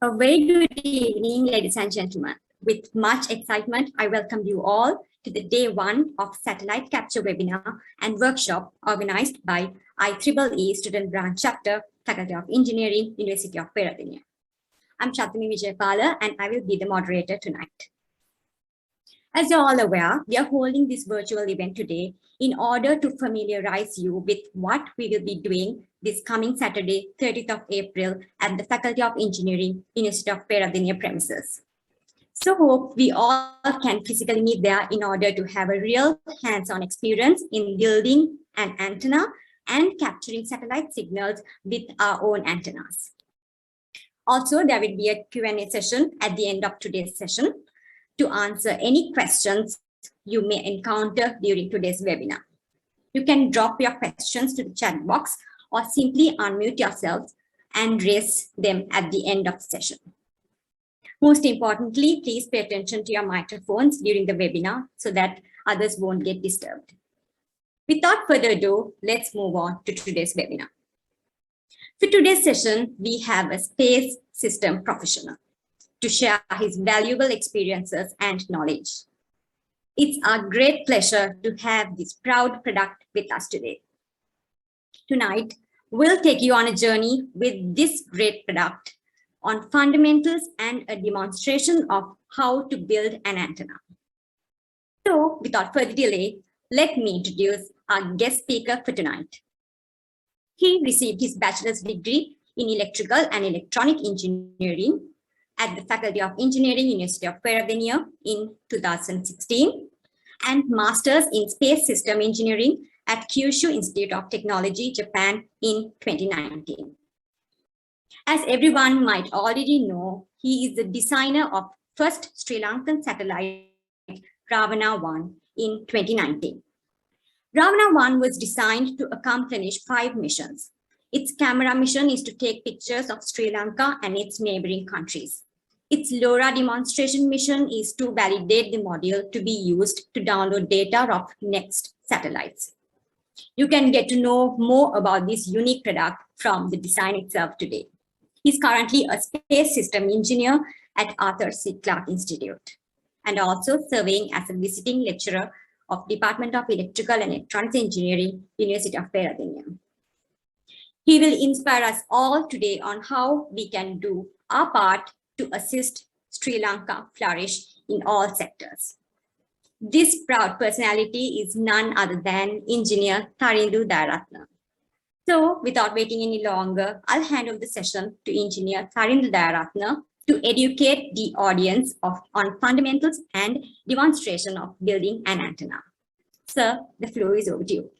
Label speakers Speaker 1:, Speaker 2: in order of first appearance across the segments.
Speaker 1: A very good evening, ladies and gentlemen. With much excitement, I welcome you all to the day one of Satellite Capture webinar and workshop organized by IEEE Student Branch Chapter, Faculty of Engineering, University of Peradeniya. I'm Chatani Vijaypala and I will be the moderator tonight. As you're all aware, we are holding this virtual event today in order to familiarize you with what we will be doing this coming Saturday, 30th of April at the Faculty of Engineering, University of Peradeniya premises. So hope we all can physically meet there in order to have a real hands-on experience in building an antenna and capturing satellite signals with our own antennas. Also, there will be a Q&A session at the end of today's session to answer any questions you may encounter during today's webinar. You can drop your questions to the chat box or simply unmute yourselves and raise them at the end of the session. Most importantly, please pay attention to your microphones during the webinar so that others won't get disturbed. Without further ado, let's move on to today's webinar. For today's session, we have a space system professional to share his valuable experiences and knowledge. It's our great pleasure to have this proud product with us today. Tonight, we'll take you on a journey with this great product on fundamentals and a demonstration of how to build an antenna. So, without further delay, let me introduce our guest speaker for tonight. He received his bachelor's degree in electrical and electronic engineering at the Faculty of Engineering, University of Peradeniya in 2016, and master's in space system engineering at Kyushu Institute of Technology, Japan in 2019. As everyone might already know, he is the designer of first Sri Lankan satellite Raavana 1 in 2019. Raavana 1 was designed to accomplish 5 missions. Its camera mission is to take pictures of Sri Lanka and its neighboring countries. Its LoRa demonstration mission is to validate the module to be used to download data of next satellites. You can get to know more about this unique product from the design itself today. He's currently a space system engineer at Arthur C. Clarke Institute and also serving as a visiting lecturer of Department of Electrical and Electronics Engineering, University of Peradeniya. He will inspire us all today on how we can do our part to assist Sri Lanka flourish in all sectors. This proud personality is none other than engineer Tharindu Dayarathne. So without waiting any longer, I'll hand over the session to engineer Tharindu Dayarathne to educate the audience on fundamentals and demonstration of building an antenna. Sir, the floor is over to you.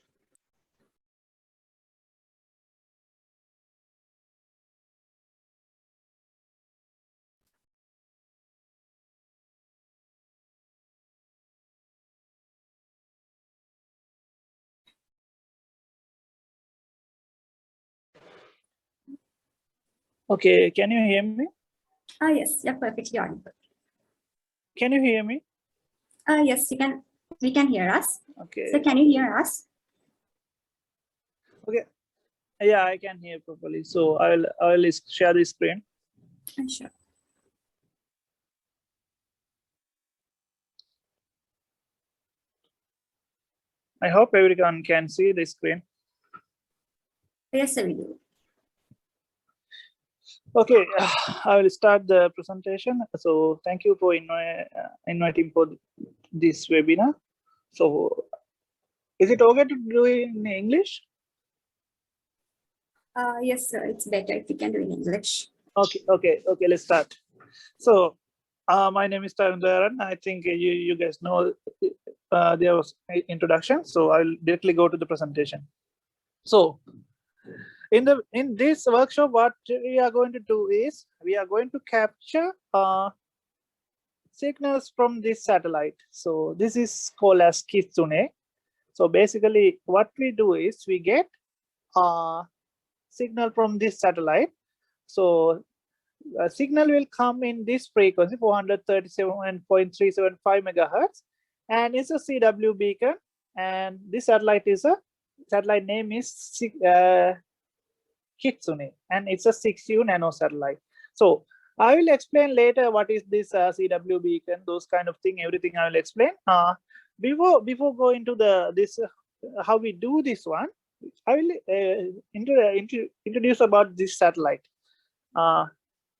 Speaker 2: Okay, can you hear me?
Speaker 1: Yes, you're perfectly audible.
Speaker 2: Can you hear me?
Speaker 1: Yes, we can hear us.
Speaker 2: Okay.
Speaker 1: So can you hear us?
Speaker 2: Okay. Yeah, I can hear properly. So I'll share the screen.
Speaker 1: Sure.
Speaker 2: I hope everyone can see the screen.
Speaker 1: Yes, sir, we do.
Speaker 2: Okay, I will start the presentation. So thank you for inviting for this webinar. So is it okay to do it in English?
Speaker 1: Yes, sir, it's better if you can do it in English.
Speaker 2: Okay, let's start. So my name is Tharindu Dayarathne. I think you guys know there was an introduction. So I'll directly go to the presentation. So in this workshop, what we are going to do is we are going to capture signals from this satellite. So this is called as Kitsune. So basically what we do is we get a signal from this satellite. So a signal will come in this frequency 437.375 megahertz, and it's a CW beacon, and this satellite name is Kitsune, and it's a 6U nano satellite. So I will explain later what is this CW beacon, those kind of thing, everything I will explain. Before going to this how we do this one, I will introduce about this satellite.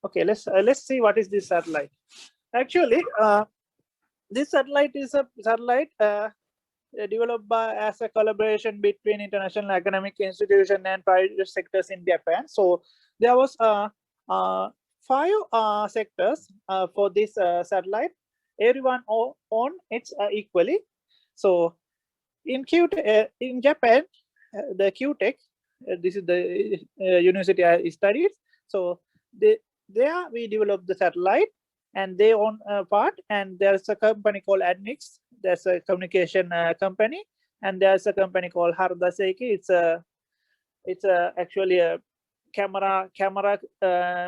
Speaker 2: Okay, let's see what is this satellite. Actually, this satellite is a satellite developed as a collaboration between international academic institutions and private sectors in Japan. So there was 5 sectors for this satellite. Everyone own it equally. So in Japan, the QTech, this is the university I studied. So there we developed the satellite, and they own a part. And there's a company called Adnix. There's a communication company, and there's a company called Harada Seiki. It's actually a camera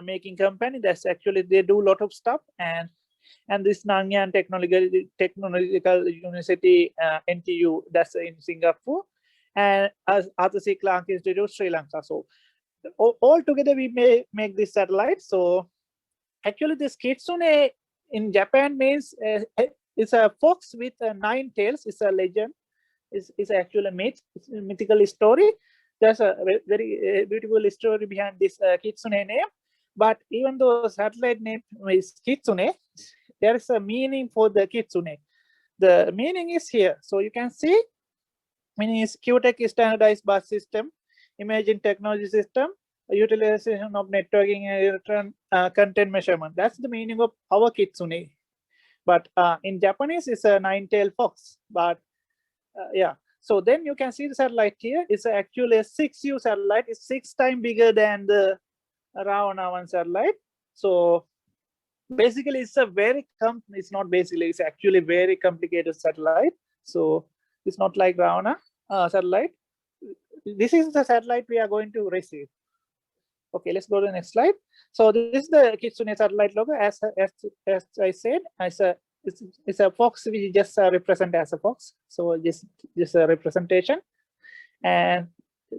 Speaker 2: making company. That's actually, they do a lot of stuff. And this Nanyang Technological University, NTU, that's in Singapore, and as Arthur Clarke Institute, Sri Lanka. So all together we may make this satellite. So actually this Kitsune in Japan means it's a fox with 9 tails. It's a legend. It's actually a myth. It's a mythical story. There's a very beautiful story behind this Kitsune name. But even though satellite name is Kitsune, there is a meaning for the Kitsune. The meaning is here. So you can see, meaning is QTech standardized bus system, imaging technology system, utilization of networking and content measurement. That's the meaning of our Kitsune. But in Japanese, it's a 9-tailed fox. But yeah, so then you can see the satellite here. It's actually a 6U satellite. It's 6 times bigger than the Raavana 1 satellite. So basically, it's it's actually very complicated satellite. So it's not like Raavana satellite. This is the satellite we are going to receive. Okay, let's go to the next slide. So this is the Kitsune satellite logo. As I said, it's a fox. We just represent as a fox. So just a representation, and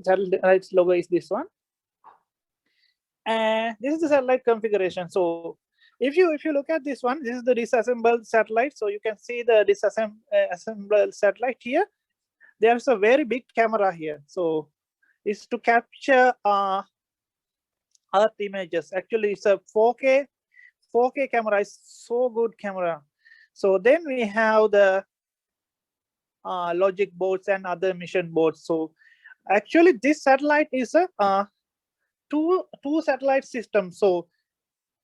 Speaker 2: satellite logo is this one. And this is the satellite configuration. So if you look at this one, this is the disassembled satellite. So you can see the assembled satellite here. There's a very big camera here. So it's to capture Earth images. Actually, it's a 4K camera. It's so good camera. So then we have the logic boards and other mission boards. So actually, this satellite is a two satellite system. So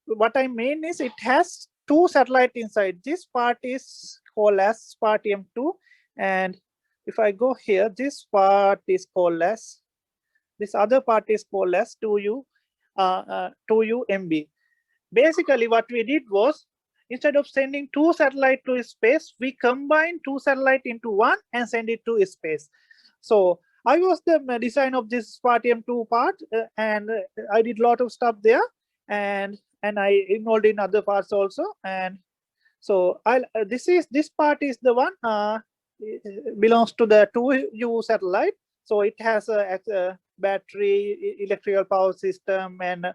Speaker 2: what I mean is it has 2 satellites inside. This part is called as Spartium 2, and if I go here, this part is called as, this other part is called as 2U MB. Basically, what we did was, instead of sending 2 satellites to space, we combined 2 satellites into one and send it to space. So I was the design of this Spartium 2 part, and I did a lot of stuff there, and I involved in other parts also. And so this part is the one belongs to the 2U satellite. So it has a battery, electrical power system, and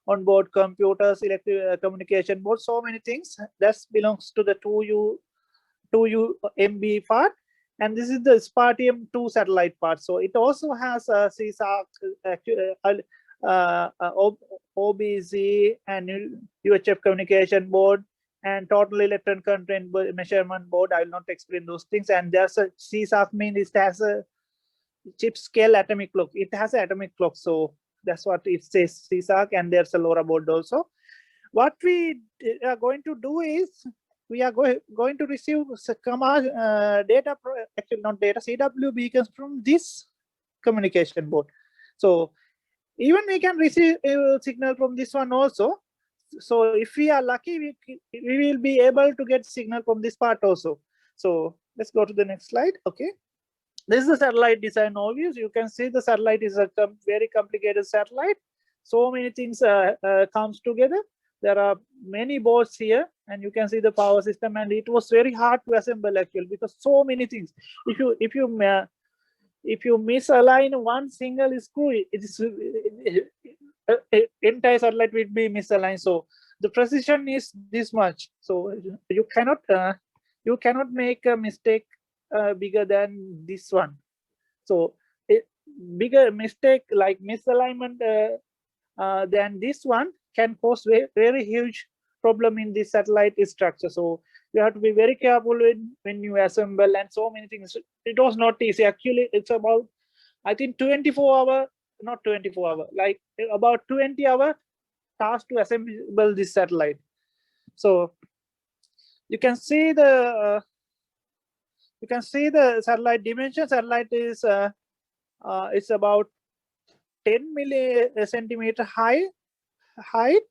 Speaker 2: onboard computers, electric communication board, so many things. That belongs to the 2U MB part. And this is the Spartium 2 satellite part. So it also has a CSAC, OBZ, and UHF communication board, and total electron content measurement board. I will not explain those things. And there's a CSAC, means it has a chip scale atomic clock. It has an atomic clock. So that's what it says, CSAC. And there's a LoRa board also. What we are going to do is, we are going to receive data, actually not data, CW beacons from this communication board. So even we can receive a signal from this one also. So if we are lucky, we will be able to get signal from this part also. So let's go to the next slide. Okay. This is the satellite design overview. You can see the satellite is a very complicated satellite. So many things comes together. There are many boards here, and you can see the power system. And it was very hard to assemble actually because so many things. If you misalign one single screw, it is entire satellite will be misaligned. So the precision is this much. So you cannot make a mistake bigger than this one. So bigger mistake like misalignment than this one can cause very huge problem in the satellite structure. So you have to be very careful when you assemble, and so many things. It was not easy actually. It's about, I think, 24-hour, not 24-hour, like about 20-hour task to assemble this satellite. So you can see the satellite dimension. Satellite is it's about 10 centimeter height,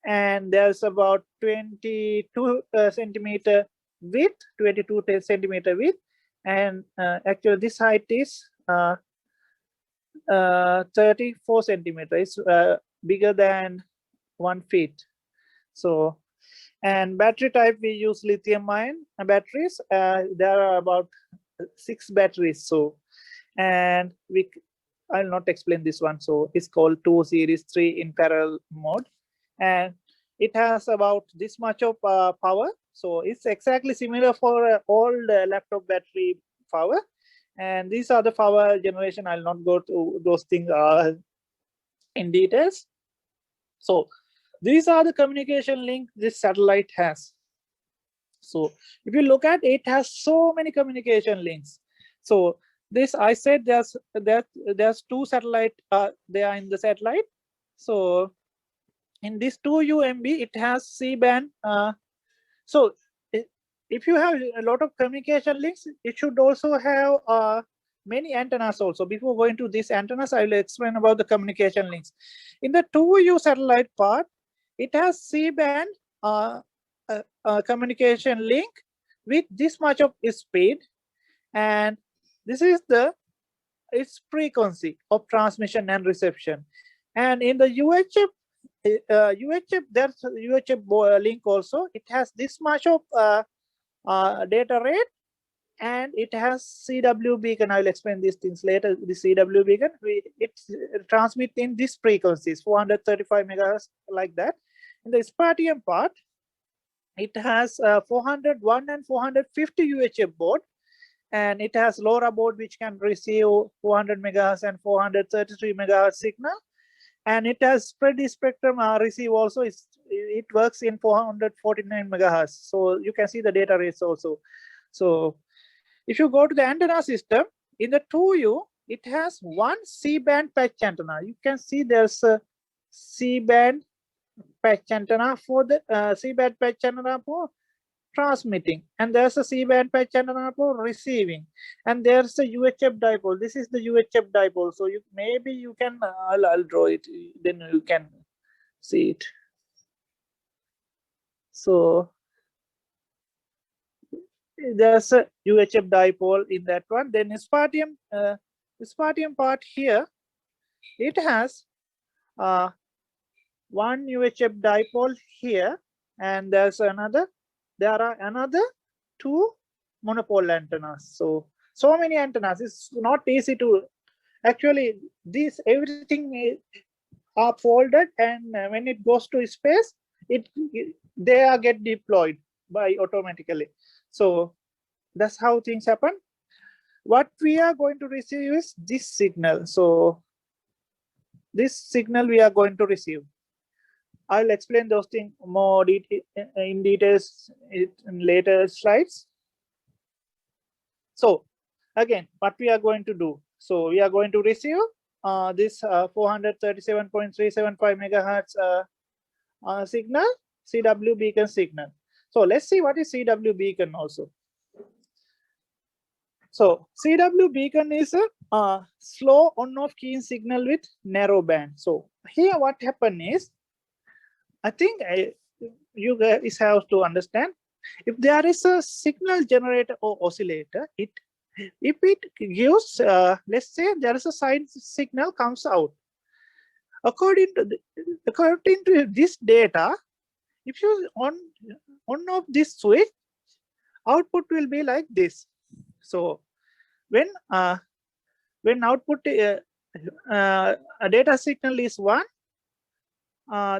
Speaker 2: and there's about 22 centimeter width, 22 centimeter width, and actually this height is 34 centimeters, bigger than 1 feet. So, and battery type, we use lithium ion batteries. There are about 6 batteries. So, and I'll not explain this one. So it's called 2 series 3 in parallel mode, and it has about this much of power. So it's exactly similar for old laptop battery power. And these are the power generation. I'll not go to those things in details. So these are the communication link this satellite has. So if you look at it, has so many communication links. So this, I said there's 2 satellite they are in the satellite. So in this 2 UMB, it has C-band. So if you have a lot of communication links, it should also have many antennas also. Before going to these antennas, I will explain about the communication links. In the 2U satellite part, it has C-band communication link with this much of speed, and this is its frequency of transmission and reception. And in the UHF, there's a UHF link also. It has this much of data rate, and it has CW beacon. I will explain these things later. The CW beacon, it transmits in these frequencies, 435 megahertz, like that. In the Spartium part, it has 401 and 450 UHF board, and it has LoRa board which can receive 400 megahertz and 433 megahertz signal, and it has spread spectrum receive also. It works in 449 megahertz. So you can see the data rates also. So if you go to the antenna system, in the 2U, it has 1 C-band patch antenna. You can see there's a C-band patch antenna for the C-band patch antenna for transmitting, and there's a C-band patch antenna for receiving, and there's a UHF dipole. This is the UHF dipole. So maybe you can I'll draw it, then you can see it. So there's a UHF dipole in that one. Then Spartium part here, it has 1 UHF dipole here, and there are another 2 monopole antennas. So many antennas. It's not easy to actually, everything are folded, and when it goes to space, they get deployed by automatically. So that's how things happen. What we are going to receive is this signal. So this signal we are going to receive. I'll explain those things more in details in later slides. So again, what we are going to do? So we are going to receive this 437.375 megahertz signal, CW beacon signal. So let's see what is CW beacon also. So CW beacon is a slow on-off keying signal with narrow band. So here what happened is, I think you guys have to understand, if there is a signal generator or oscillator, if it gives, let's say there is a sine signal comes out. According to this data, if you on off this switch, output will be like this. So when output a data signal is 1,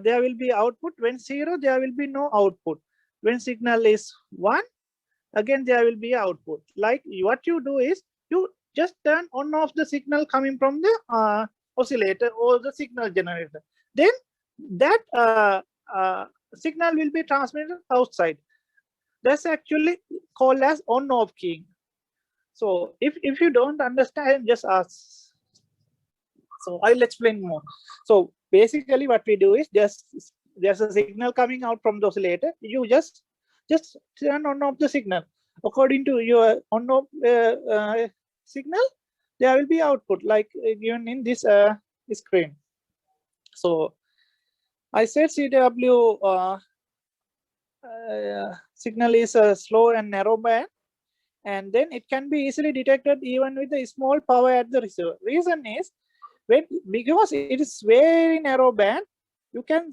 Speaker 2: there will be output. When 0, there will be no output. When signal is 1, again there will be output. Like what you do is you just turn on off the signal coming from the oscillator or the signal generator. Then that signal will be transmitted outside. That's actually called as on-off keying. So if you don't understand, just ask. So I'll explain more. So basically what we do is there's a signal coming out from the oscillator. You just turn on off the signal. According to your on-off signal, there will be output like given in this screen. So I said CW signal is a slow and narrow band, and then it can be easily detected even with a small power at the receiver. Reason is because it is very narrow band, you can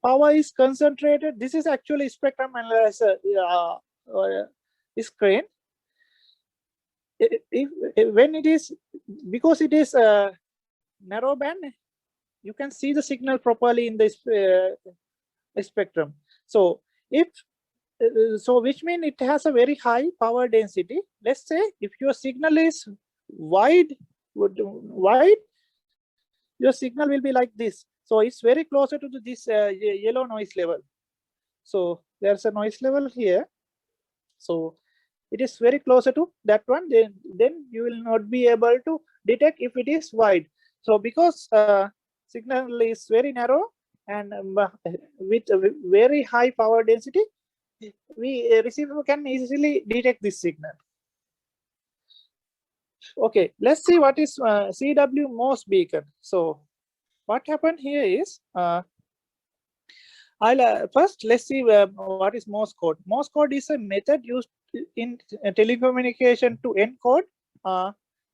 Speaker 2: power is concentrated. This is actually spectrum analyzer screen. When it is, because it is a narrow band, you can see the signal properly in this spectrum. So which means it has a very high power density. Let's say if your signal is wide, your signal will be like this. So it's very closer to this yellow noise level. So there's a noise level here. So it is very closer to that one. Then you will not be able to detect if it is wide. So because signal is very narrow and with a very high power density, receiver can easily detect this signal. Okay, let's see what is CW Morse beacon. So what happened here is, first let's see what is Morse code. Morse code is a method used in telecommunication to encode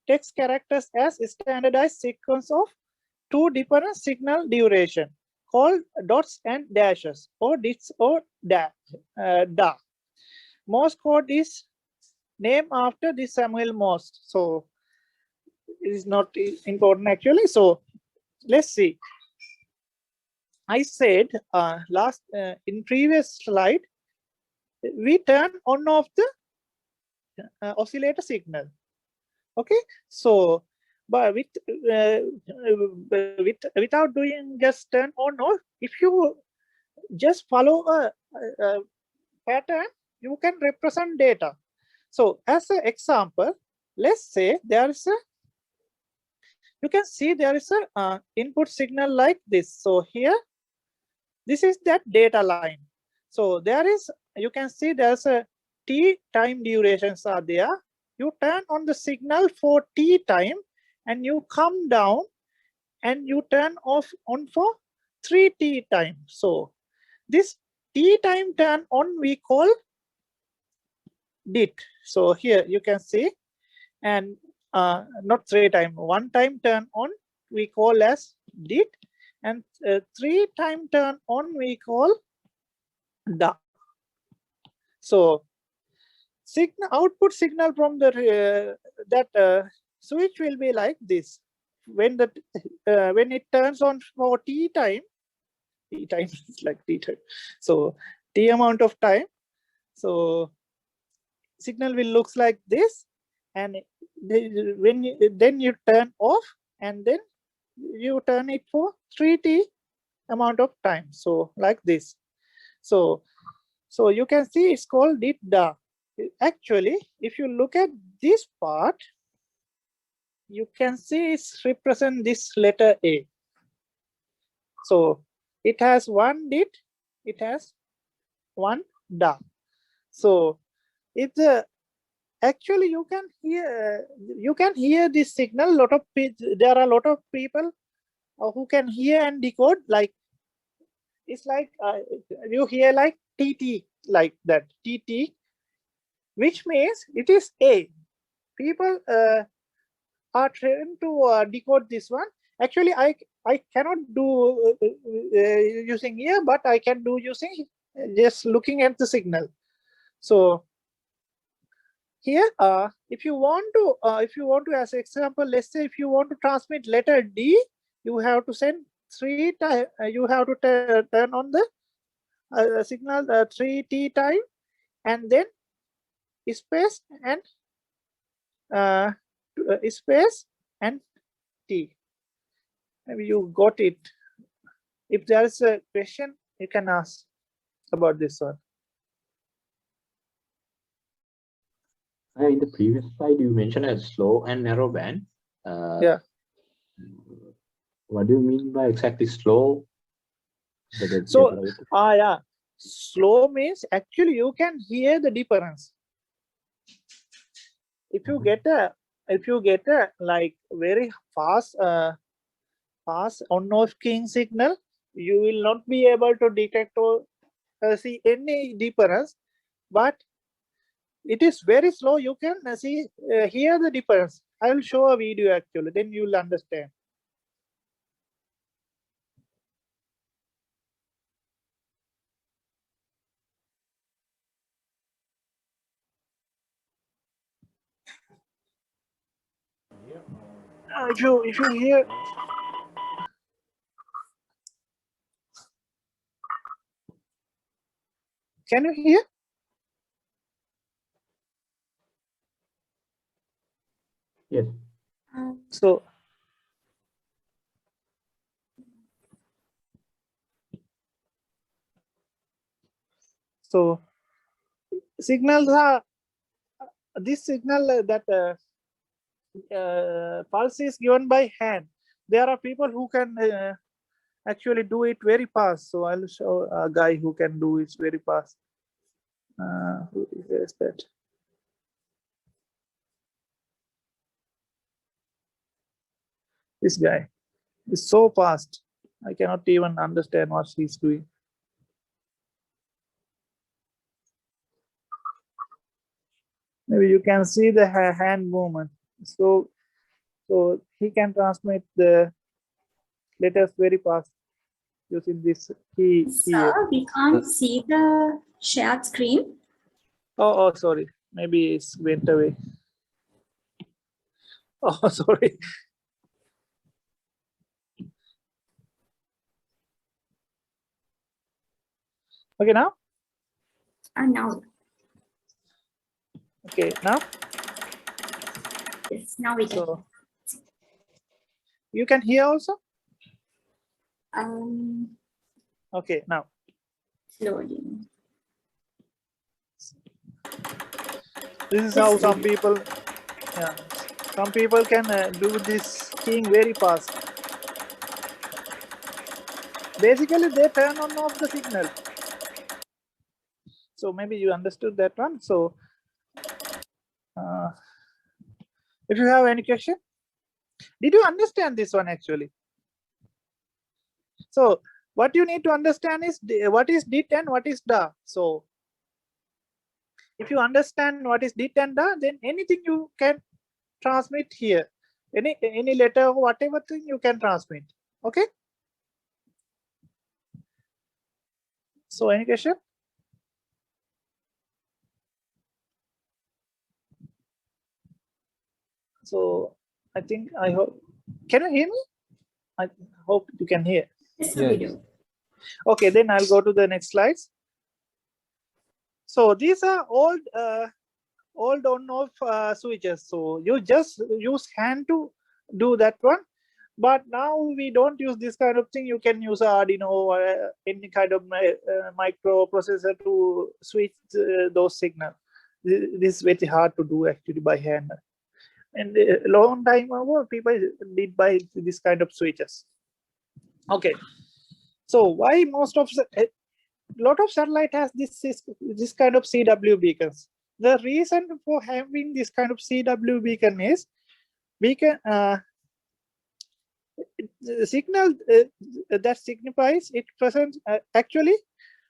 Speaker 2: text characters as a standardized sequence of 2 different signal duration called dots and dashes, or dits or da. Morse code is named after this Samuel Morse. So it is not important actually. So let's see. I said in previous slide, we turn on off the oscillator signal. Okay, so but without doing just turn on off, if you just follow a pattern, you can represent data. So as an example, let's say there is a, you can see there is a input signal like this. So here, this is that data line. So there is, you can see there's a t time durations are there. You turn on the signal for t time and you come down and you turn on for 3t time. So this t time turn on we call dit. So here you can see, and not 3 time, 1 time turn on we call as dit, and 3 time turn on we call da. So signal output signal from the switch will be like this. When it turns on for t time is like t time. So t amount of time. So signal will looks like this, and then you turn off, and then you turn it for 3t amount of time. So like this. So you can see it's called dit da. Actually, if you look at this part, you can see it's represent this letter A. So it has 1 dit, it has 1 da. So if the actually you can hear this signal. There are a lot of people who can hear and decode. Like it's like you hear like TT, like that TT, which means it is A. People are trained to decode this one. Actually, I cannot do using ear, but I can do using just looking at the signal. So here, if you want to, as example, let's say if you want to transmit letter D, you have to send 3 times. You have to turn on the signal 3T time, and then space and space and T. Maybe you got it. If there is a question, you can ask about this one.
Speaker 3: In the previous slide, you mentioned a slow and narrow band.
Speaker 2: Yeah.
Speaker 3: What do you mean by exactly slow?
Speaker 2: So, yeah, slow means actually you can hear the difference. If you get a like very fast on-off keying signal, you will not be able to detect or see any difference. But it is very slow. You can see hear the difference. I will show a video actually. Then you will understand. If you hear. Can you hear?
Speaker 3: Yes.
Speaker 2: So signals are this signal that pulse is given by hand. There are people who can actually do it very fast. So I'll show a guy who can do it very fast. Who is that? This guy is so fast. I cannot even understand what he's doing. Maybe you can see the hand movement. So he can transmit the letters very fast using this key here.
Speaker 1: Sir, we can't see the shared screen.
Speaker 2: Oh, sorry. Maybe it's went away. Oh, sorry. Okay, now?
Speaker 1: Now.
Speaker 2: Okay, now?
Speaker 1: Yes, now we can.
Speaker 2: So, you can hear also? Okay, now.
Speaker 1: Slowly.
Speaker 2: This is how some people can do this keying very fast. Basically, they turn on off the signal. So maybe you understood that one. So if you have any question, did you understand this one actually? So what you need to understand is what is dit and what is da. So if you understand what is dit and da, then anything you can transmit here. Any letter or whatever thing you can transmit. Okay. So any question? So I hope, can you hear me? I hope you can hear.
Speaker 1: Yes, we do.
Speaker 2: Okay, then I'll go to the next slides. So these are old on-off switches. So you just use hand to do that one. But now we don't use this kind of thing. You can use Arduino or any kind of microprocessor to switch those signals. This is very hard to do actually by hand. And a long time ago, people did buy this kind of switches. Okay. So why most of a lot of satellite has this kind of CW beacons? The reason for having this kind of CW beacon is the signal that signifies it presents, actually,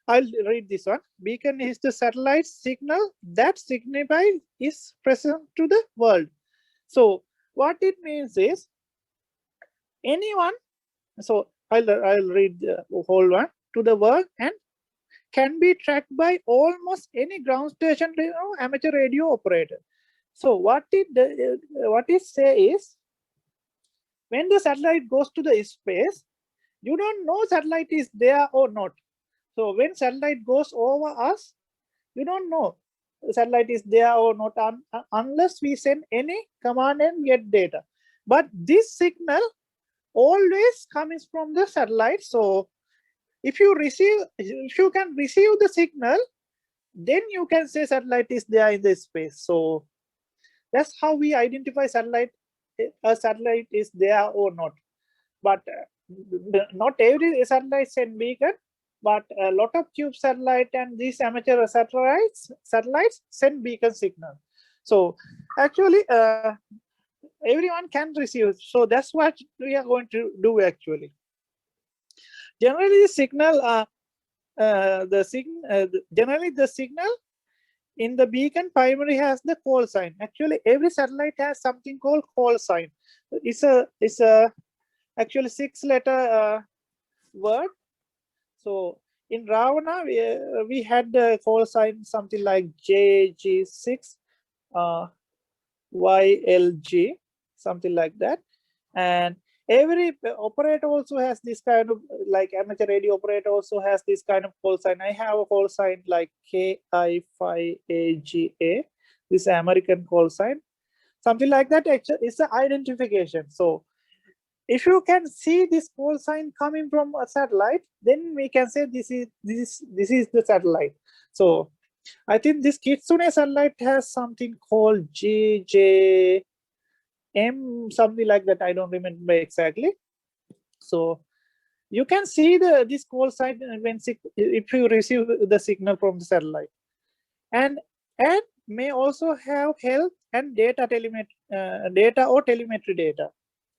Speaker 2: I'll read this one. Beacon is the satellite signal that signifies is present to the world. So what it means is anyone, so I'll read the whole one, to the world and can be tracked by almost any ground station amateur radio operator. So what it say is, when the satellite goes to the space, you don't know satellite is there or not. So when satellite goes over us, you don't know satellite is there or not unless we send any command and get data. But this signal always comes from the satellite. So if you can receive the signal, then you can say satellite is there in the space. So that's how we identify satellite. A satellite is there or not. But not every satellite send beacon, but a lot of tube satellite and these amateur satellites send beacon signal. So actually everyone can receive. So that's what we are going to do actually. Generally, generally the signal in the beacon primary has the call sign. Actually, every satellite has something called call sign. It's a actually 6-letter word. So in Raavana, we had the call sign something like JG6, YLG, something like that. And every operator also has this kind of, like amateur radio operator also has this kind of call sign. I have a call sign like KI5AGA, this American call sign, something like that. Actually, it's an identification. So if you can see this call sign coming from a satellite, then we can say this is the satellite. So I think this Kitsune satellite has something called GJM, something like that. I don't remember exactly. So you can see this call sign when if you receive the signal from the satellite, and may also have health and data or telemetry data.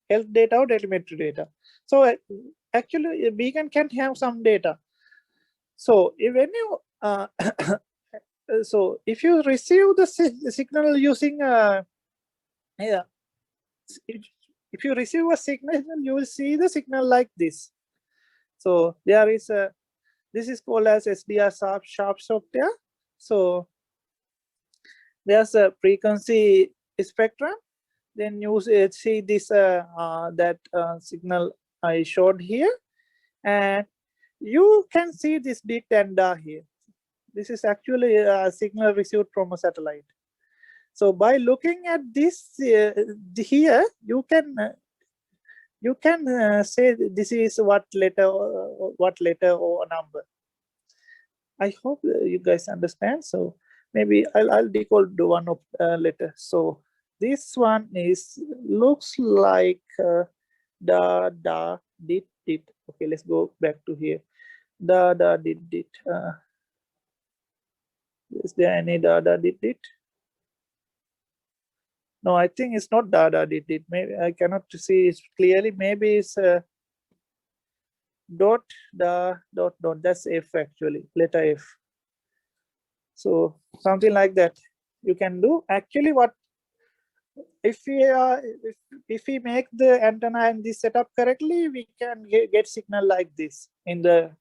Speaker 2: Health data or telemetry data. So actually, a beacon can have some data. So when you so if you receive the signal using if you receive a signal, you will see the signal like this. So there is this is called as SDR sharp software. So there's a frequency spectrum. Then you see this that signal I showed here, and you can see this dit and da here. This is actually a signal received from a satellite. So by looking at this here, you can say this is what letter or number. I hope you guys understand. So maybe I'll decode one of letter. So this one looks like da dit. Okay, let's go back to here. Da dit. Is there any da dit? No, I think it's not da dit. Maybe I cannot see it clearly. Maybe it's dot. That's F actually, letter F. So something like that you can do. Actually, what if we make the antenna and this setup correctly, we can get signal like this in the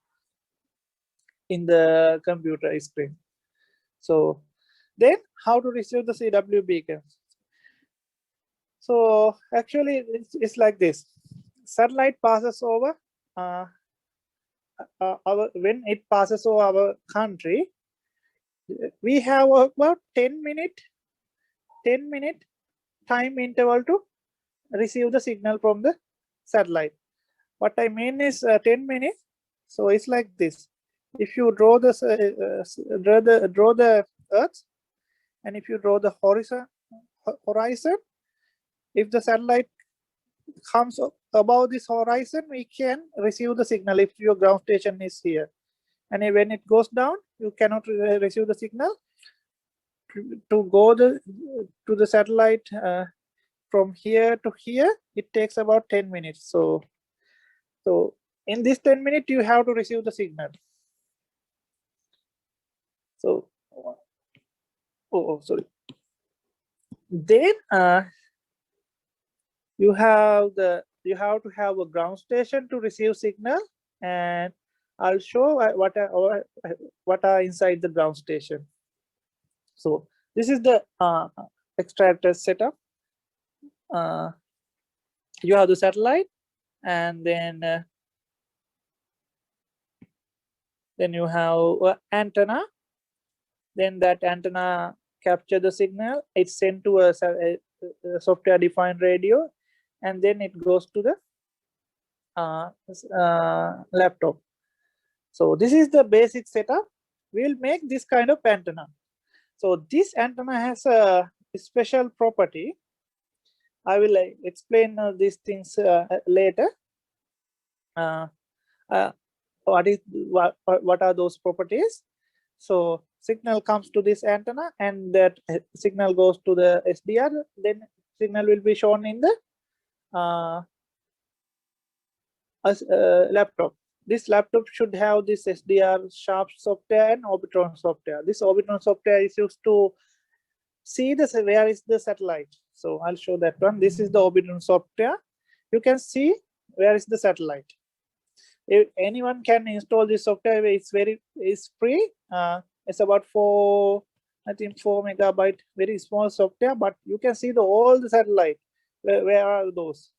Speaker 2: computer screen. So then how to receive the CW beacons? So actually it's like this. Satellite passes over when it passes over our country, we have about 10 minute time interval to receive the signal from the satellite. What I mean is 10 minutes. So it's like this. If you draw the Earth, and if you draw the horizon, if the satellite comes above this horizon, we can receive the signal if your ground station is here. And when it goes down, you cannot receive the signal. To go to the satellite from here to here, it takes about 10 minutes. So in this 10 minutes, you have to receive the signal. So, sorry. Then you have to have a ground station to receive signal, and I'll show what are inside the ground station. So this is the extractor setup. You have the satellite, and then you have antenna. Then that antenna capture the signal. It's sent to a software-defined radio, and then it goes to the laptop. So this is the basic setup. We'll make this kind of antenna. So this antenna has a special property. I will explain these things later. What are those properties? So signal comes to this antenna, and that signal goes to the SDR. Then signal will be shown in the laptop. This laptop should have this SDR sharp software and Orbitron software. This Orbitron software is used to see where is the satellite. So I'll show that one. This is the Orbitron software. You can see where is the satellite. If anyone can install this software, it's free. It's about 4 megabyte, very small software, but you can see all the satellite. Where are those?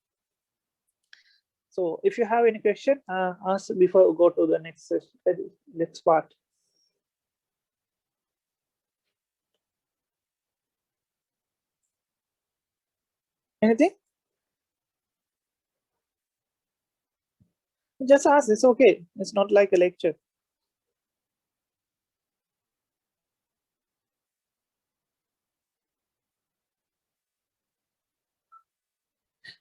Speaker 2: So if you have any question, ask before we go to the next part. Anything? Just ask. It's okay. It's not like a lecture.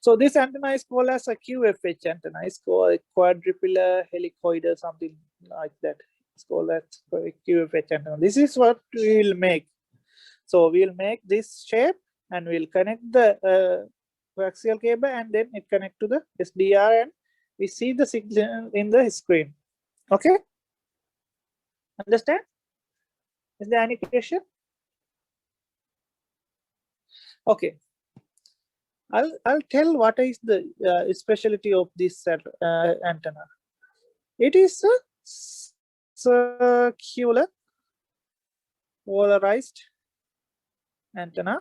Speaker 2: So this antenna is called as a QFH antenna. It's called a quadrupolar helicoid, something like that. It's called that QFH antenna. This is what we'll make. So we'll make this shape, and we'll connect the coaxial cable, and then it connect to the SDR, and we see the signal in the screen. Okay? Understand? Is there any question? Okay. I'll tell what is the specialty of this antenna. It is a circular polarized antenna.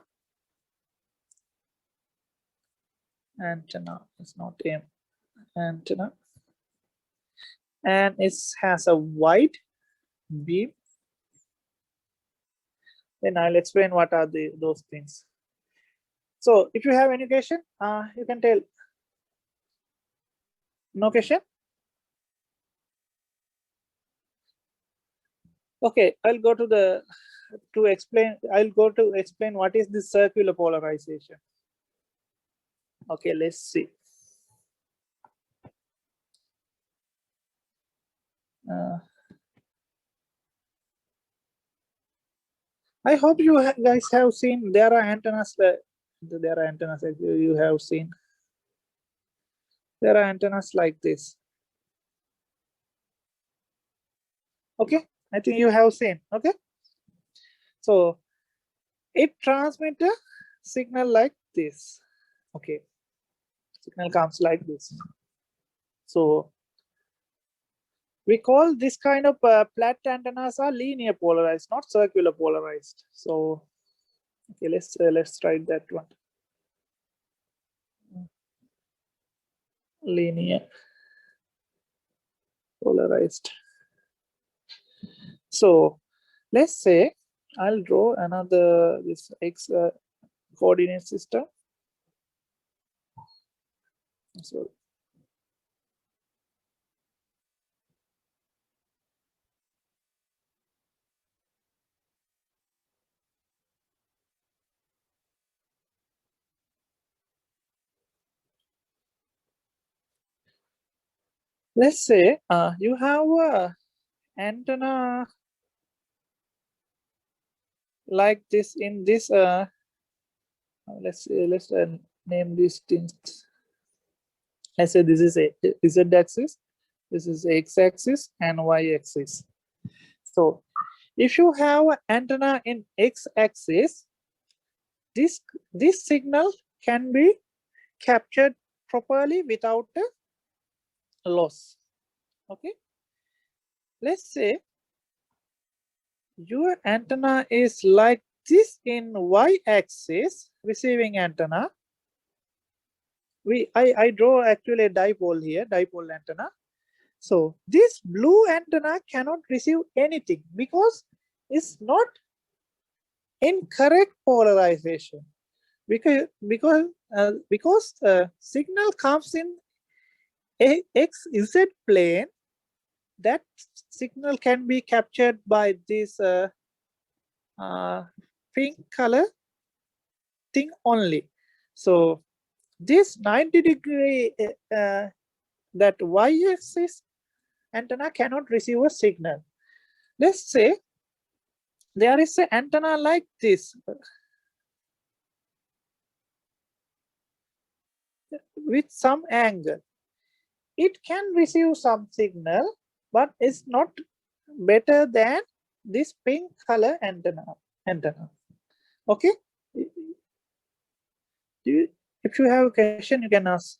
Speaker 2: Antenna is not M. Antenna, and it has a wide beam. Then I'll explain what are those things. So if you have any question, you can tell. No question? Okay, I'll go to explain what is this circular polarization. Okay, let's see. I hope you guys have seen there are antennas. There are antennas that you have seen. There are antennas like this. Okay, I think you have seen. Okay, so it transmits a signal like this. Okay, signal comes like this. So we call this kind of flat antennas are linear polarized, not circular polarized. So okay, let's try that one. Linear polarized. So let's say I'll draw another this X coordinate system. So let's say you have a antenna like this in this let's name these things. Let's say this is a z-axis, this is x-axis and y-axis. So if you have an antenna in x-axis, this signal can be captured properly without a loss. Okay, let's say your antenna is like this in y-axis, receiving antenna. I draw actually a dipole here, dipole antenna. So this blue antenna cannot receive anything because it's not in correct polarization. Because signal comes in a XZ plane, that signal can be captured by this pink color thing only. So this 90-degree that y-axis antenna cannot receive a signal. Let's say there is an antenna like this with some angle. It can receive some signal, but it's not better than this pink color antenna. Okay. If you have a question, you can ask.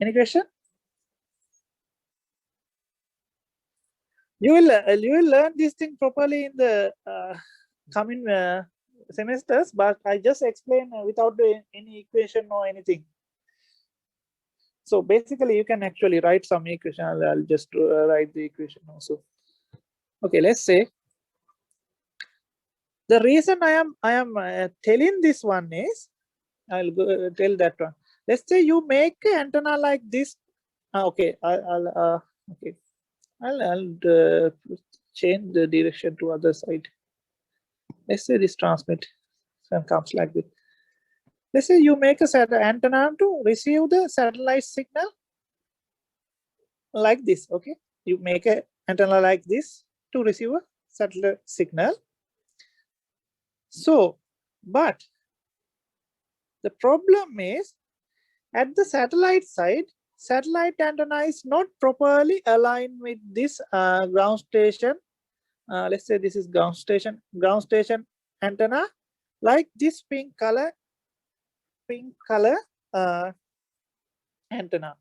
Speaker 2: Any question? You will learn this thing properly in the coming semesters, but I just explain without any equation or anything. So basically, you can actually write some equation. I'll just write the equation also. Okay, let's say the reason I am telling this one is, I'll go tell that one. Let's say you make an antenna like this. Okay, I'll change the direction to other side. Let's say this transmit and comes like this. Let's say you make a antenna to receive the satellite signal like this. Okay, you make an antenna like this to receive a satellite signal. So, but the problem is at the satellite side, satellite antenna is not properly aligned with this ground station. Let's say this is ground station antenna, like this pink color antenna.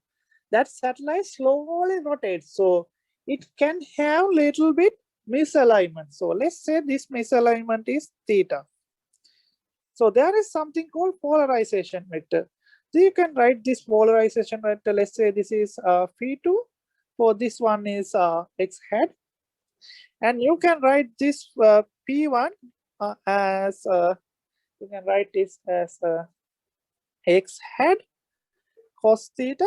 Speaker 2: That satellite slowly rotates, so it can have little bit misalignment. So let's say this misalignment is theta. So there is something called polarization vector. So you can write this polarization vector. Let's say this is phi2, for this one is x hat, and you can write this p1 as you can write this as x hat cos theta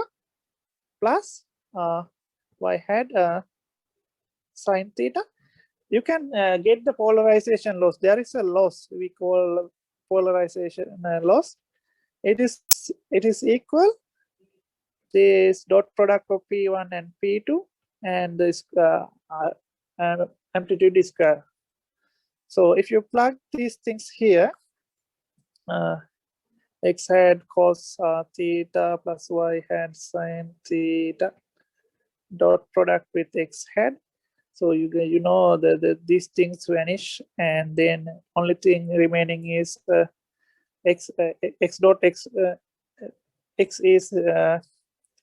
Speaker 2: plus y hat sin theta. You can get the polarization loss. There is a loss we call polarization loss. It is equal this dot product of p1 and p2 and this amplitude square. So if you plug these things here, x hat cos theta plus y hat sin theta dot product with x hat. So you know these things vanish, and then only thing remaining is x is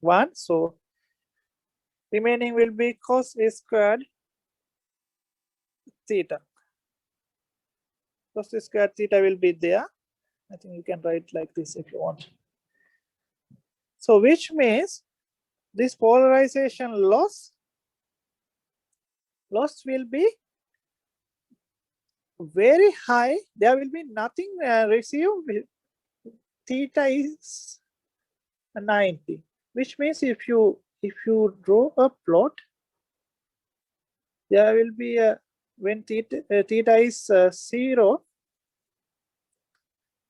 Speaker 2: 1. So remaining will be cos a squared theta. Cos a squared theta will be there. I think you can write like this if you want. So which means this polarization loss will be very high. There will be nothing received. Theta is 90, which means if you draw a plot, there will be when theta is 0,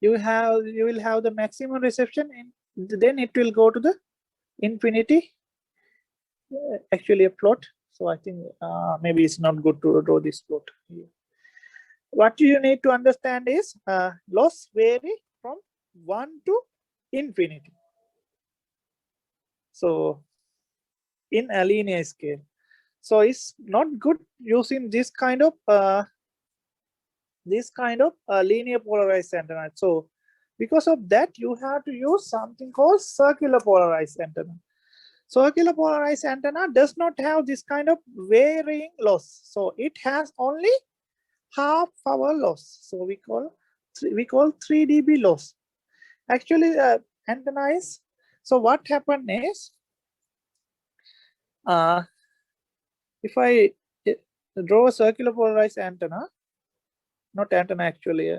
Speaker 2: you will have the maximum reception, and then it will go to the infinity. Actually a plot. So I think maybe it's not good to draw this plot here. What you need to understand is loss vary from 1 to infinity. So in a linear scale. So it's not good using this kind of linear polarized antenna. So because of that, you have to use something called circular polarized antenna. Circular polarized antenna does not have this kind of varying loss. So it has only half power loss. So we call 3 dB loss. Actually, antenna is, so what happened is, if I draw a circular polarized antenna, not antenna actually,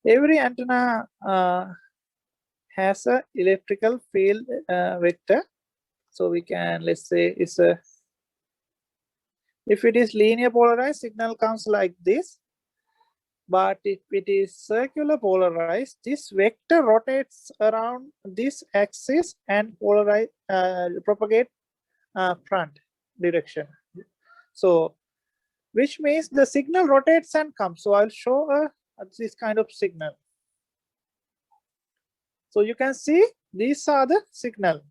Speaker 2: every antenna has a electrical field vector. So we can, let's say, it's a, if it is linear polarized, signal comes like this. But if it is circular polarized, this vector rotates around this axis and propagate front direction. So which means the signal rotates and comes. So I'll show this kind of signal. So you can see these are the signal.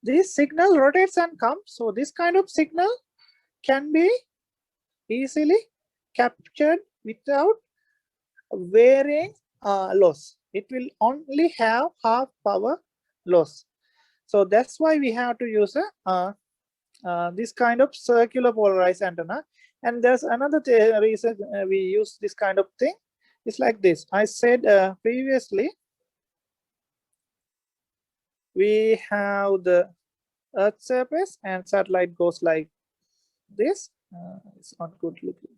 Speaker 2: This signal rotates and comes. So this kind of signal can be easily captured without varying loss. It will only have half power loss. So that's why we have to use this kind of circular polarized antenna. And there's another reason we use this kind of thing. It's like this. I said previously, we have the Earth surface and satellite goes like this. It's not good looking.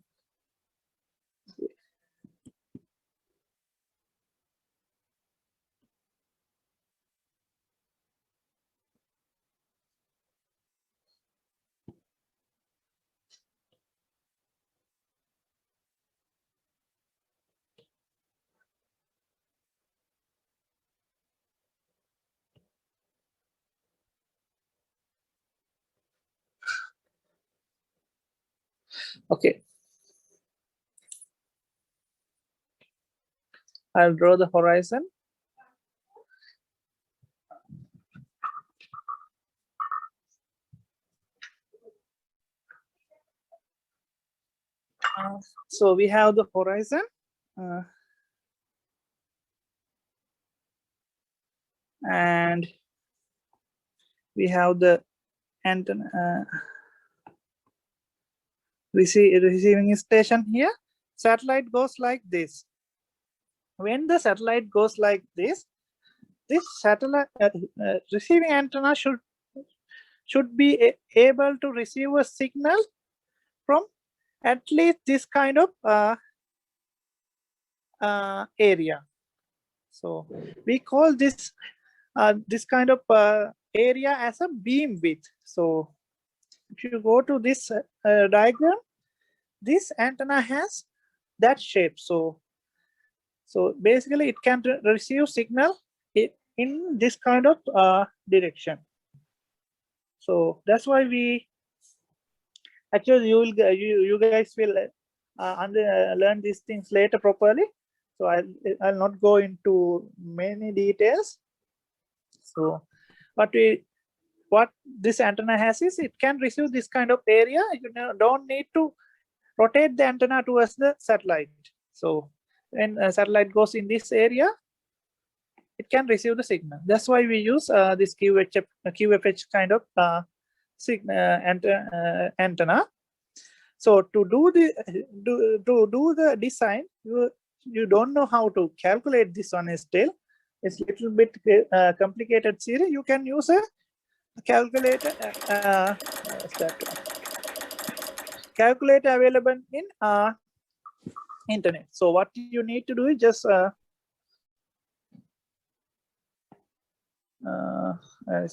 Speaker 2: Okay. I'll draw the horizon. So we have the horizon. And we have the antenna receiving station here. Satellite goes like this. When the satellite goes like this satellite receiving antenna should be able to receive a signal from at least this kind of area. So we call this kind of area as a beam width. So if you go to this diagram, this antenna has that shape. So basically it can receive signal in this kind of direction. So that's why we actually you guys will learn these things later properly. So I'll not go into many details. So what this antenna has is it can receive this kind of area. You don't need to rotate the antenna towards the satellite. So when a satellite goes in this area, it can receive the signal. That's why we use this QFH kind of antenna. So to do the design, you don't know how to calculate this one still. It's a little bit complicated series. You can use a calculator. Calculator available in internet. So what you need to do is just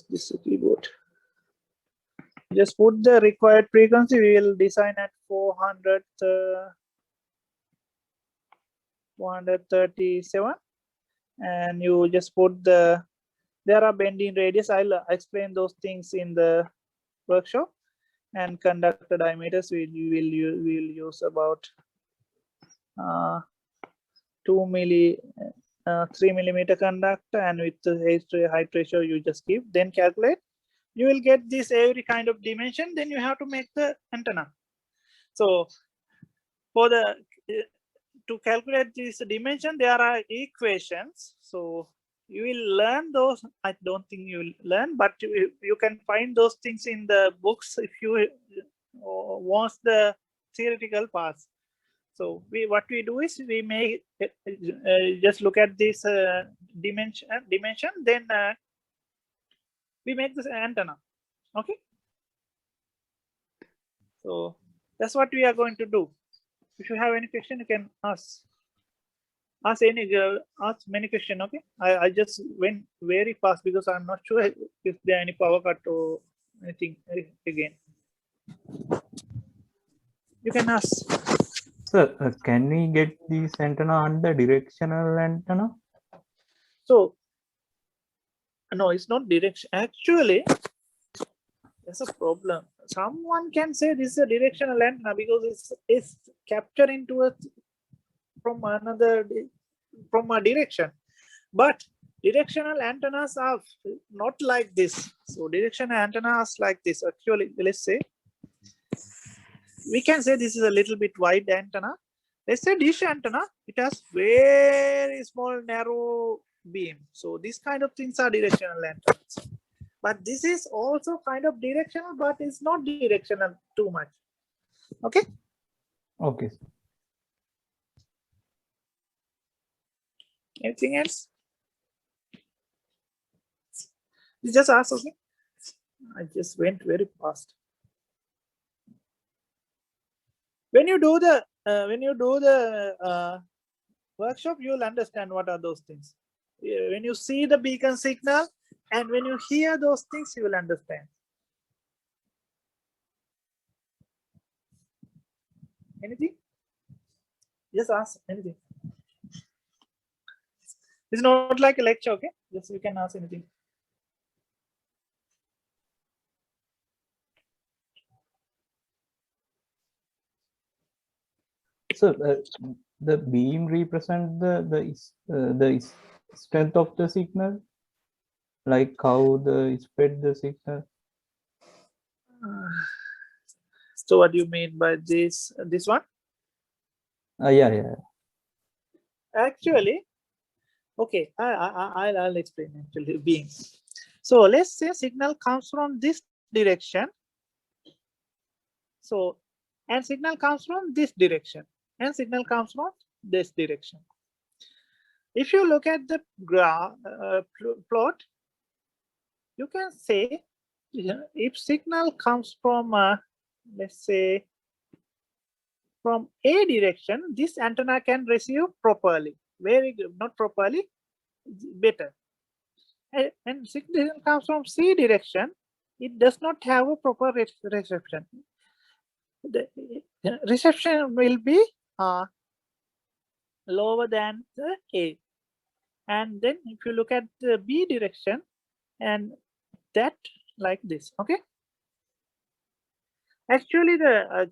Speaker 2: this keyboard. Just put the required frequency. We will design at 437, and you just put the There are bending radius. I'll explain those things in the workshop. And conductor diameters, we will use about 3 millimeter conductor, and with the height ratio you just give, then calculate. You will get this every kind of dimension. Then you have to make the antenna. So for the to calculate this dimension, there are equations. So you will learn those. I don't think you will learn, but you can find those things in the books if you want the theoretical parts. So what we do is we may just look at this dimension, then we make this antenna. Okay. So that's what we are going to do. If you have any question, you can ask. Ask many questions. Okay. I just went very fast because I'm not sure if there are any power cut or anything again. You can ask.
Speaker 4: Sir, can we get this antenna under directional antenna?
Speaker 2: So no, it's not direction. Actually, there's a problem. Someone can say this is a directional antenna because it's capturing to us from a direction. But directional antennas are not like this. So directional antennas like this. Actually, let's say we can say this is a little bit wide antenna. Let's say dish antenna. It has very small narrow beam. So these kind of things are directional antennas. But this is also kind of directional, but it's not directional too much. Okay.
Speaker 4: Okay.
Speaker 2: Anything else? You just ask. Okay. I just went very fast. When you do the workshop, you'll understand what are those things. When you see the beacon signal and when you hear those things, you will understand. Anything? Just ask anything. It's not like a lecture, okay? Just you can ask anything.
Speaker 4: So the beam represent the strength of the signal, like how the spread the signal.
Speaker 2: So what do you mean by this one?
Speaker 4: Yeah.
Speaker 2: Actually, okay, I'll explain actually beams. So let's say signal comes from this direction. So, and signal comes from this direction, and signal comes from this direction. If you look at the plot, you can say if signal comes from, let's say, from A direction, this antenna can receive properly. Very good, not properly, better. And signal comes from C direction, it does not have a proper reception. The reception will be lower than the A. And then if you look at the B direction, and that like this, okay? Actually, the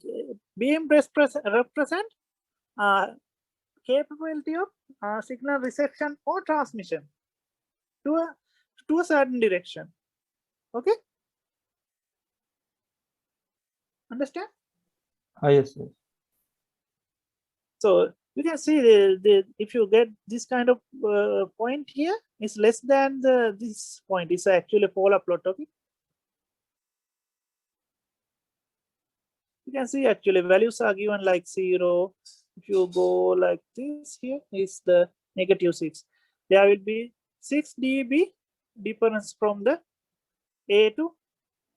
Speaker 2: beam represent capability of signal reception or transmission to a certain direction. Okay? Understand?
Speaker 4: Yes.
Speaker 2: So you can see if you get this kind of point here, it's less than this point. It's actually a polar plot. Okay. You can see actually values are given like 0. If you go like this, here is the -6. There will be 6 dB difference from the A to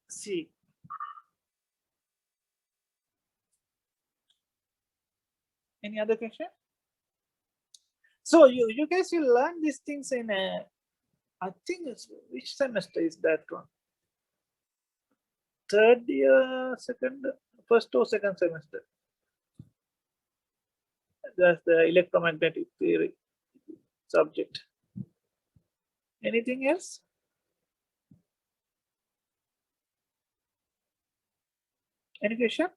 Speaker 2: C. Any other question? So you guys will learn these things in I think it's which semester is that one? Third year, first or second semester. That's the electromagnetic theory subject. Anything else? Any question?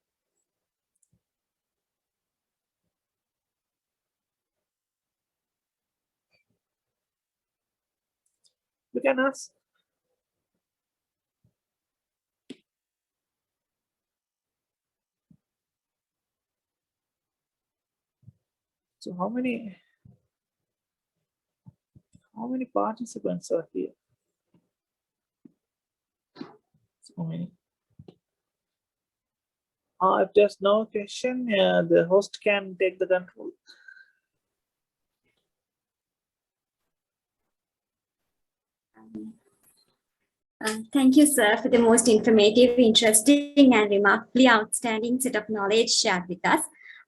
Speaker 2: You can ask. So how many participants are here? So many. If there's no question, the host can take the control.
Speaker 1: Thank you, sir, for the most informative, interesting, and remarkably outstanding set of knowledge shared with us.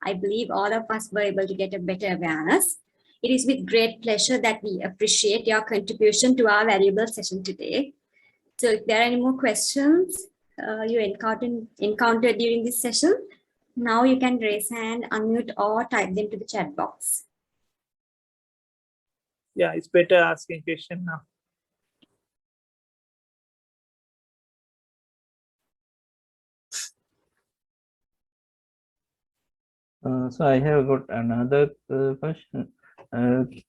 Speaker 1: I believe all of us were able to get a better awareness. It is with great pleasure that we appreciate your contribution to our valuable session today. So if there are any more questions you encountered during this session, now you can raise hand, unmute, or type them to the chat box.
Speaker 2: Yeah, it's better asking question now.
Speaker 4: So I have got another question.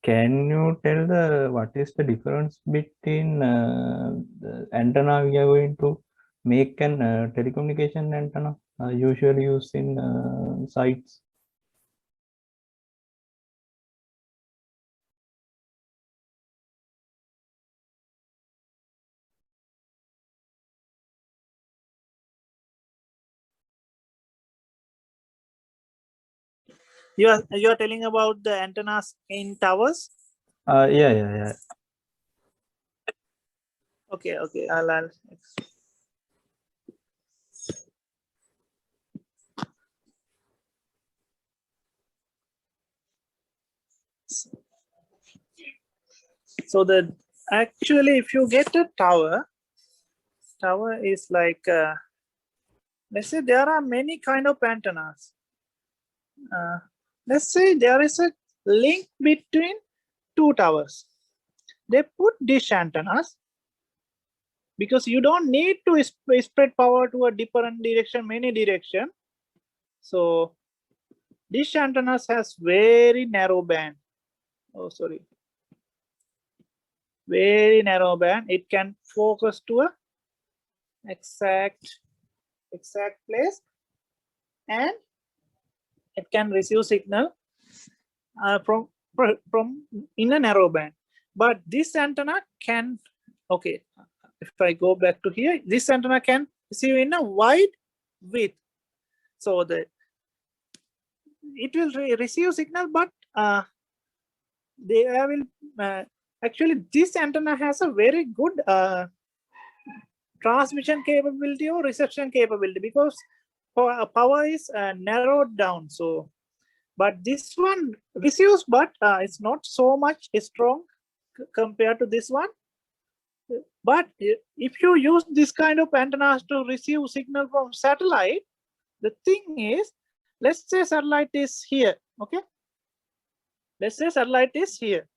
Speaker 4: Can you tell what is the difference between the antenna we are going to make an telecommunication antenna usually used in sites?
Speaker 2: You are telling about the antennas in towers?
Speaker 4: Yeah.
Speaker 2: Okay. I'll so the actually, if you get a tower is like let's say there are many kind of antennas. Let's say there is a link between two towers. They put dish antennas because you don't need to spread power to a different direction, many direction. So dish antennas has very narrow band. Oh, sorry. Very narrow band. It can focus to a exact place, and it can receive signal from in a narrow band. But this antenna can, okay, if I go back to here, this antenna can receive in a wide width. So it will receive signal, but they will actually this antenna has a very good transmission capability or reception capability because power is narrowed down. So, but this one receives, but it's not so much strong compared to this one. But if you use this kind of antennas to receive signal from satellite, the thing is, let's say satellite is here, okay? Let's say satellite is here.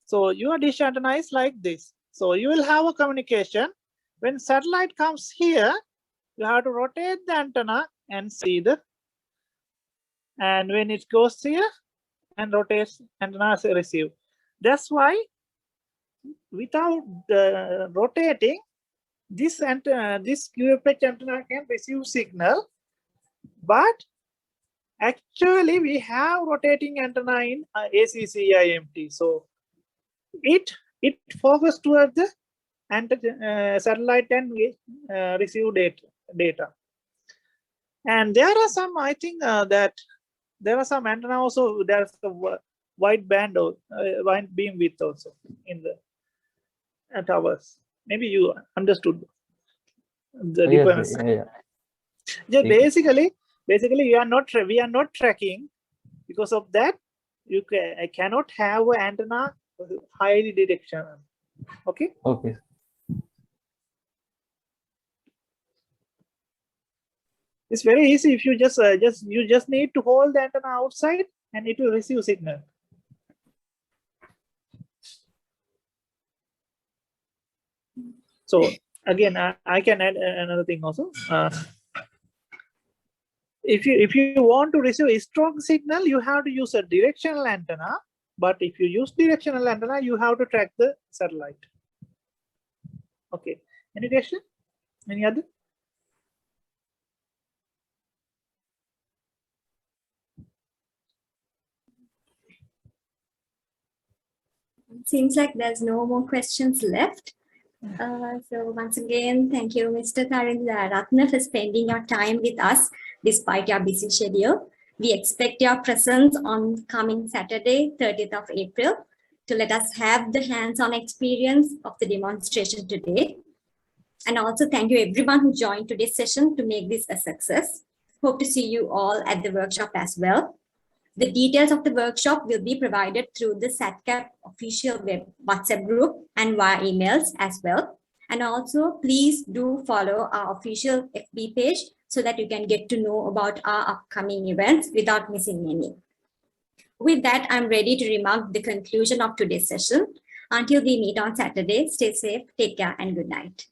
Speaker 2: So your dish antenna is like this. So you will have a communication. When satellite comes here, you have to rotate the antenna and see and when it goes here and rotates, antenna is received. That's why without rotating, this QFH antenna can receive signal, but actually we have rotating antenna in ACC-IMT. So it focuses towards the satellite and receive data. And there are some, I think that there are some antenna also. There's a wide band or wide beam width also in the towers. Maybe you understood the difference. Yeah, basically we are not tracking. Because of that, I cannot have an antenna highly directional. Okay.
Speaker 4: Okay.
Speaker 2: It's very easy. If you just need to hold the antenna outside and it will receive signal. So again, I can add another thing also. if you want to receive a strong signal, you have to use a directional antenna. But if you use directional antenna, you have to track the satellite. Okay. Any question? Any other?
Speaker 1: Seems like there's no more questions left. So once again, thank you, Mr. Tharindu Dayarathne, for spending your time with us despite your busy schedule. We expect your presence on coming Saturday, 30th of April, to let us have the hands-on experience of the demonstration today. And also thank you everyone who joined today's session to make this a success. Hope to see you all at the workshop as well. The details of the workshop will be provided through the SATCAP official web WhatsApp group and via emails as well. And also, please do follow our official FB page so that you can get to know about our upcoming events without missing any. With that, I'm ready to remark the conclusion of today's session. Until we meet on Saturday, stay safe, take care, and good night.